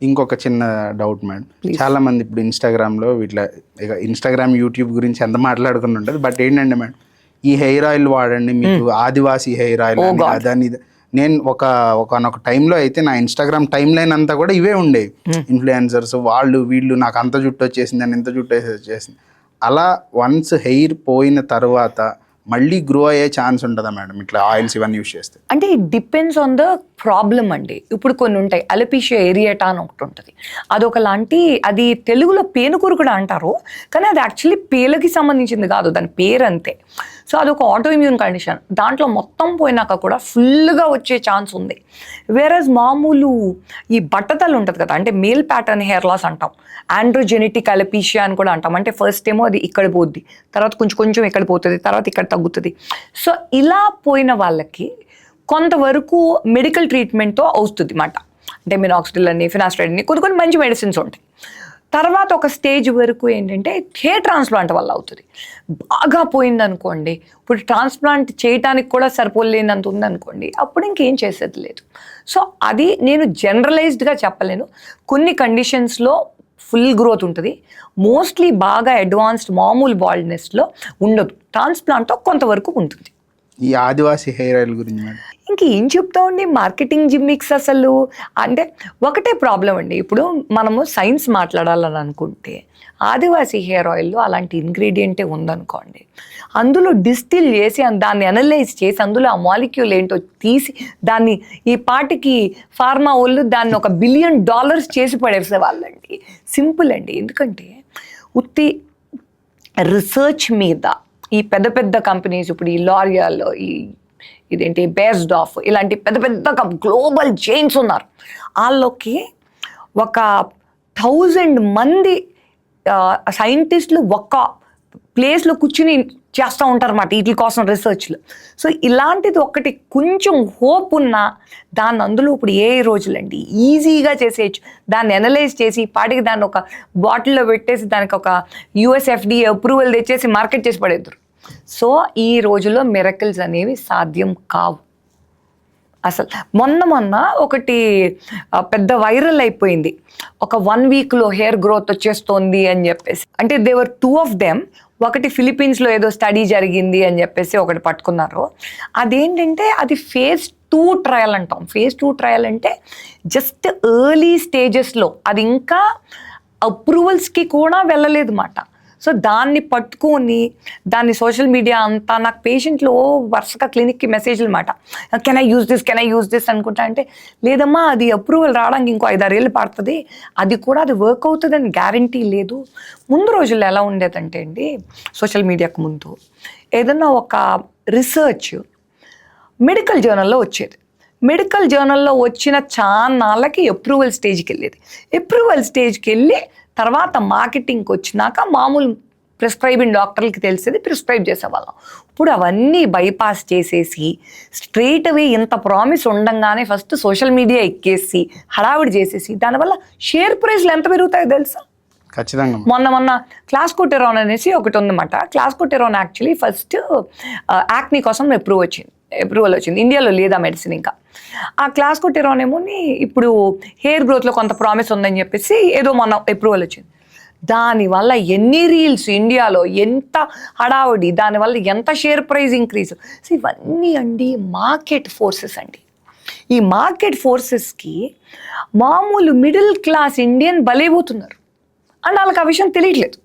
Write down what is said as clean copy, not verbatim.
ఇంకొక చిన్న doubt madam, చాలా మంది ఇప్పుడు ఇన్స్టాగ్రామ్లో ఇట్లా ఇక ఇన్స్టాగ్రామ్ యూట్యూబ్ గురించి ఎంత మాట్లాడుకుని ఉంటుంది, బట్ ఏంటంటే మేడం ఈ హెయిర్ ఆయిల్ వాడండి మీకు ఆదివాసీ హెయిర్ ఆయిల్ అదని. నేను ఒకనొక టైంలో అయితే నా ఇన్స్టాగ్రామ్ టైం లైన్ అంతా కూడా ఇవే ఉండేవి, ఇన్ఫ్లుయెన్సర్స్ వాళ్ళు వీళ్ళు నాకు అంత జుట్టు వచ్చేసింది అని ఇంత జుట్టు వచ్చేసింది. అలా వన్స్ హెయిర్ పోయిన తర్వాత మళ్ళీ గ్రో అయ్యే ఛాన్స్ ఉంటుందా మేడం ఇట్లా ఆయిల్స్ ఇవన్నీ యూస్ చేస్తే? అంటే it depends on the problem అండి. ఇప్పుడు కొన్ని ఉంటాయి, అలపీషియా ఏరియేటా అని ఒకటి ఉంటుంది, అదొకలాంటి, అది తెలుగులో పేనుకూరు కూడా అంటారు, కానీ అది యాక్చువల్లీ పేలకి సంబంధించింది కాదు, దాని పేరు అంతే. సో అదొక ఆటో ఇమ్యూన్ కండిషన్, దాంట్లో మొత్తం పోయినాక కూడా ఫుల్గా వచ్చే ఛాన్స్ ఉంది. వేరస్ మామూలు ఈ బట్టతలు ఉంటుంది కదా, అంటే మేల్ ప్యాటర్న్ హెయిర్ లాస్ అంటాం, ఆండ్రోజెనెటిక్ అలపీషియా అని కూడా అంటాం. అంటే ఫస్ట్ ఏమో అది ఇక్కడ పోద్ది, తర్వాత కొంచెం ఇక్కడ పోతుంది, తర్వాత ఇక్కడ తగ్గుతుంది. సో ఇలా పోయిన వాళ్ళకి కొంతవరకు మెడికల్ ట్రీట్మెంట్తో అవుతుంది అన్నమాట. అంటే మినాక్సిడిల్ అని, ఫినాస్ట్రైడ్ అని కొన్ని మంచి మెడిసిన్స్ ఉంటాయి. తర్వాత ఒక స్టేజ్ వరకు ఏంటంటే హెయిర్ ట్రాన్స్ప్లాంట్ వల్ల అవుతుంది. బాగా పోయిందనుకోండి, ఇప్పుడు ట్రాన్స్ప్లాంట్ చేయడానికి కూడా సరిపోలేనంత ఉందనుకోండి, అప్పుడు ఇంకేం చేసేది లేదు. సో అది నేను జనరలైజ్డ్గా చెప్పలేను. కొన్ని కండిషన్స్లో ఫుల్ గ్రోత్ ఉంటుంది, మోస్ట్లీ బాగా అడ్వాన్స్డ్ మామూలు బాల్డ్నెస్లో ఉండదు, ట్రాన్స్ప్లాంట్తో కొంతవరకు ఉంటుంది. ఈ ఆదివాసీ హెయిర్ ఆయిల్ గురించి మేడం ఇంకేం చెప్తామండి, మార్కెటింగ్ జిమ్మిక్స్ అసలు. అంటే ఒకటే ప్రాబ్లం అండి, ఇప్పుడు మనము సైన్స్ మాట్లాడాలని అనుకుంటే ఆదివాసీ హెయిర్ ఆయిల్లో అలాంటి ఇంగ్రీడియంటే ఉందనుకోండి, అందులో డిస్టిల్ చేసి దాన్ని అనలైజ్ చేసి అందులో ఆ మాలిక్యూల్ ఏంటో తీసి దాన్ని ఈ పాటికి ఫార్మా వాళ్ళు దాన్ని $1 బిలియన్ చేసి పడేసే వాళ్ళండి. సింపుల్ అండి, ఎందుకంటే ఉత్తి రీసెర్చ్ మీద ఈ పెద్ద పెద్ద కంపెనీస్, ఇప్పుడు ఈ లారియల్, ఇదేంటి బేస్డ్ ఆఫ్, ఇలాంటి పెద్ద పెద్ద గ్లోబల్ చైన్స్ ఉన్నారు, వాళ్ళకి 1000 మంది సైంటిస్టులు ఒక్క ప్లేస్లో కూర్చుని చేస్తూ ఉంటారు అన్నమాట వీటి కోసం రీసెర్చ్లు. సో ఇలాంటిది ఒకటి కొంచెం హోప్ ఉన్నా దాన్ని అందులో ఇప్పుడు ఏ రోజులండి ఈజీగా చేసేయచ్చు, దాన్ని అనలైజ్ చేసి పాటికి దాన్ని ఒక బాటిల్లో పెట్టేసి దానికి ఒక USFDA అప్రూవల్ తెచ్చేసి మార్కెట్ చేసి పడేద్దరు. సో ఈ రోజుల్లో మిరకిల్స్ అనేవి సాధ్యం కావు అసలు. మొన్న ఒకటి పెద్ద వైరల్ అయిపోయింది, ఒక 1 వీక్లో హెయిర్ గ్రోత్ వచ్చేస్తోంది అని చెప్పేసి. అంటే దేవర్ 2 ఆఫ్ దెమ్. ఒకటి ఫిలిప్పీన్స్లో ఏదో స్టడీ జరిగింది అని చెప్పేసి ఒకటి పట్టుకున్నారు. అదేంటంటే అది phase 2 ట్రయల్ అంటాం. phase 2 ట్రయల్ అంటే జస్ట్ ఎర్లీ స్టేజెస్లో, అది ఇంకా అప్రూవల్స్కి కూడా వెళ్ళలేదు అన్నమాట. సో దాన్ని పట్టుకొని దాన్ని సోషల్ మీడియా అంతా, నాకు పేషెంట్లు వరుసగా క్లినిక్కి మెసేజ్లు మాట, కెన్ ఐ యూజ్ దిస్ అనుకుంటా. అంటే లేదమ్మా, అది అప్రూవల్ రావడానికి ఇంకో 5-6 ఏళ్ళు పడుతుంది, అది కూడా అది వర్క్ అవుతుందని గ్యారంటీ లేదు. ముందు రోజుల్లో ఎలా ఉండేదంటే అండి, సోషల్ మీడియాకు ముందు ఏదన్నా ఒక రీసెర్చ్ మెడికల్ జర్నల్లో వచ్చేది, మెడికల్ జర్నల్లో వచ్చిన చాన్నాళ్ళకి అప్రూవల్ స్టేజ్కి వెళ్ళేది, అప్రూవల్ స్టేజ్కి వెళ్ళి తర్వాత మార్కెటింగ్కి వచ్చినాక మామూలు ప్రిస్క్రైబింగ్ డాక్టర్లకి తెలిసేది ప్రిస్క్రైబ్ చేసేవాళ్ళం. ఇప్పుడు అవన్నీ బైపాస్ చేసేసి స్ట్రైట్ అవే ఇంత ప్రామిస్ ఉండంగానే ఫస్ట్ సోషల్ మీడియా ఎక్కేసి హడావిడి చేసేసి దానివల్ల షేర్ ప్రైస్లు ఎంత పెరుగుతాయో తెలుసా? ఖచ్చితంగా. మొన్న క్లాస్కోటెరాన్ అనేసి ఒకటి ఉందన్నమాట. క్లాస్కోటెరాన్ యాక్చువల్లీ ఫస్ట్ యాక్నీ కోసం అప్రూవల్ వచ్చింది, ఇండియాలో లేదా మెడిసిన్ ఇంకా. ఆ క్లాస్కోటెరాన్ ఏమోని ఇప్పుడు హెయిర్ గ్రోత్లో కొంత ప్రామిస్ ఉందని చెప్పేసి ఏదో మొన్న అప్రూవల్ వచ్చింది. దానివల్ల ఎన్ని రీల్స్ ఇండియాలో, ఎంత హడావుడి, దానివల్ల ఎంత షేర్ ప్రైస్ ఇంక్రీజ్. సో ఇవన్నీ అండి మార్కెట్ ఫోర్సెస్ అండి. ఈ మార్కెట్ ఫోర్సెస్కి మామూలు మిడిల్ క్లాస్ ఇండియన్ బలైపోతున్నారు అండ్ వాళ్ళకి ఆ విషయం తెలియట్లేదు.